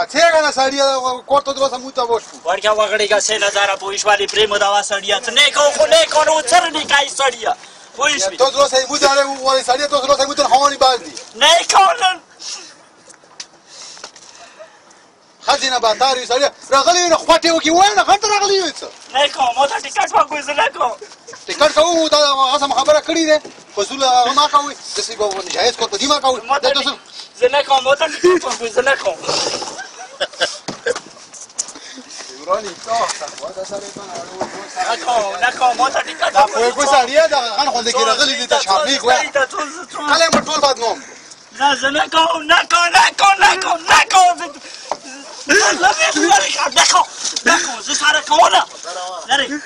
څنګه سړی کوټه د وسه موته وښو ورکه وغړېګه 3000 پولیسوالي پرېمو دا سړی ته نه کو خو نه کو چر نه کای سړی پولیس ته زو سې موته له وای سړی ته زو سې موته هواني باز دي نه کولن خزینه باتاری سړی راغلی نه خوټه وکي وای نه غټ راغلی وې څه نه کو مو ته ټیکټ واکو زه نه کوم ټیکټ کوو دا غسم خبره کړی ده فزول ما کوي د سی په جایز کو ته دی ما کوي زه نه کوم مو ته ټیکټ واکو زه نه کوم ورانی تاسو دا سره نه کوم مو ته ټیکټ دا په کوم سړی دا غن خو دې راغلی دي ته شاپی خو کله مې ټول بد نوم نه زه نه کوم نه کوم زه سره کوم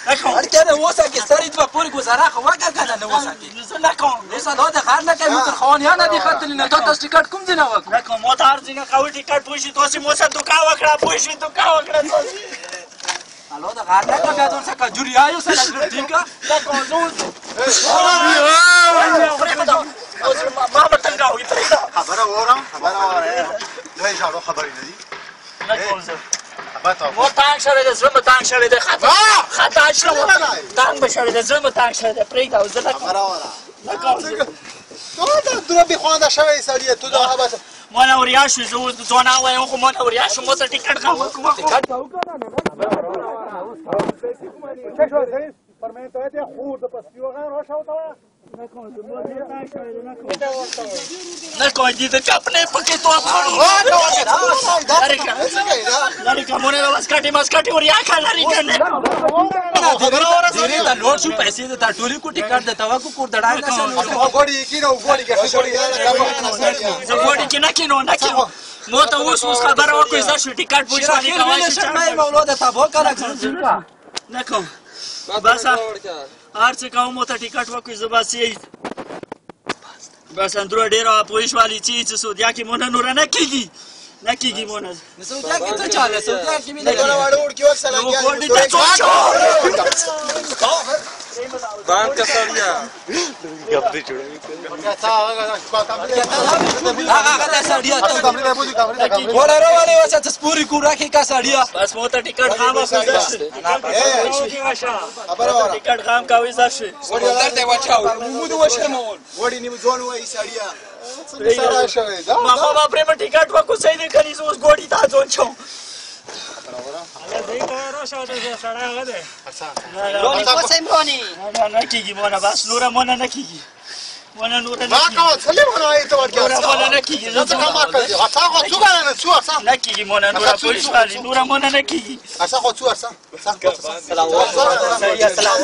نه کوم اړتیا اوسه کې سړی په پوری گزاره خو وکړه نه اوسه کې زه نه کوم اوسه دا خار نه کوي تر خوانیانه دي خاطر نه تاسو ټیکټ کوم ځای نه وکړه نه کوم مو ته ارزنه کوي ټیکټ پوښي تاسو مو سره دوکا وکړه پوښي دوکا وکړه تاسو الو دا خار نه کوي دا څه جوړی آیو سره ټیکا نه کوم زه ما متنګاو یې خبره وره دوی ژاړو خبرې نه دي نه کوم زه مو تانګ شوی د زړه تانګ شوی د خطا شوی تانګ به شوی د زړه تانګ شوی د پرېږده زه نه کوم خبره وره نه کوم ته درو به خوانده شوی سړی ته دا خبره ما نه وریا شو زه اوس ځوانه وایم خو ما نه وریا شو مو ته ټیکټ کوم ټیکټ وکړه نه فرمایته ته خور د پسیو غان راښاو ته نه کوم دې ته چپنه پکې تو لاري کومه مسکټي وریا لاري کنه دا لوړ شو پیسې د ټولي کو ټیکټ د توا کو کور دړای نه غوړي کینو غوړي کې غوړي زه غوړي کې نه کینو مو ته اوس خبره وکړې زه شو ټیکټ پوښتنه کوي چې مولود ته وو کنه نه کوم بس ارڅ کوم مو ته ټیکټ وکړې زه بس یې بس اندرو ډېر پولیس والی چې سعودیا کې مونږ نور نه کیږي مونږ سعودیا کې څه چاله سعودیا کې مين نه وړ کې وسه بانک سړیا غبري جوړوي هغه د سړیا ته وراره وسه ته سپوري کو راکې کا سړیا بس مو ته ټیکټ خامہ خبره وره ټیکټ خام کوي زاشه ورته دی وچاو مو دې وشمول وړي نیمه ځوان وای سړیا سره شوی دا ما بابا پرېم ټیکټ وکړو صحیح دی کني اوس ګوډی تا ځون چو نه کیږي مونه بس نور مونه نه کیږي مونه نور نه ما کوم څه له ونه ته ورګه مونه نه کیږي زه څه ما کوي اته خو څو غواړم څو اصلا نه کیږي مونه نور پولیس والی نور مونه نه کیږي اصلا خو څو اصلا سلام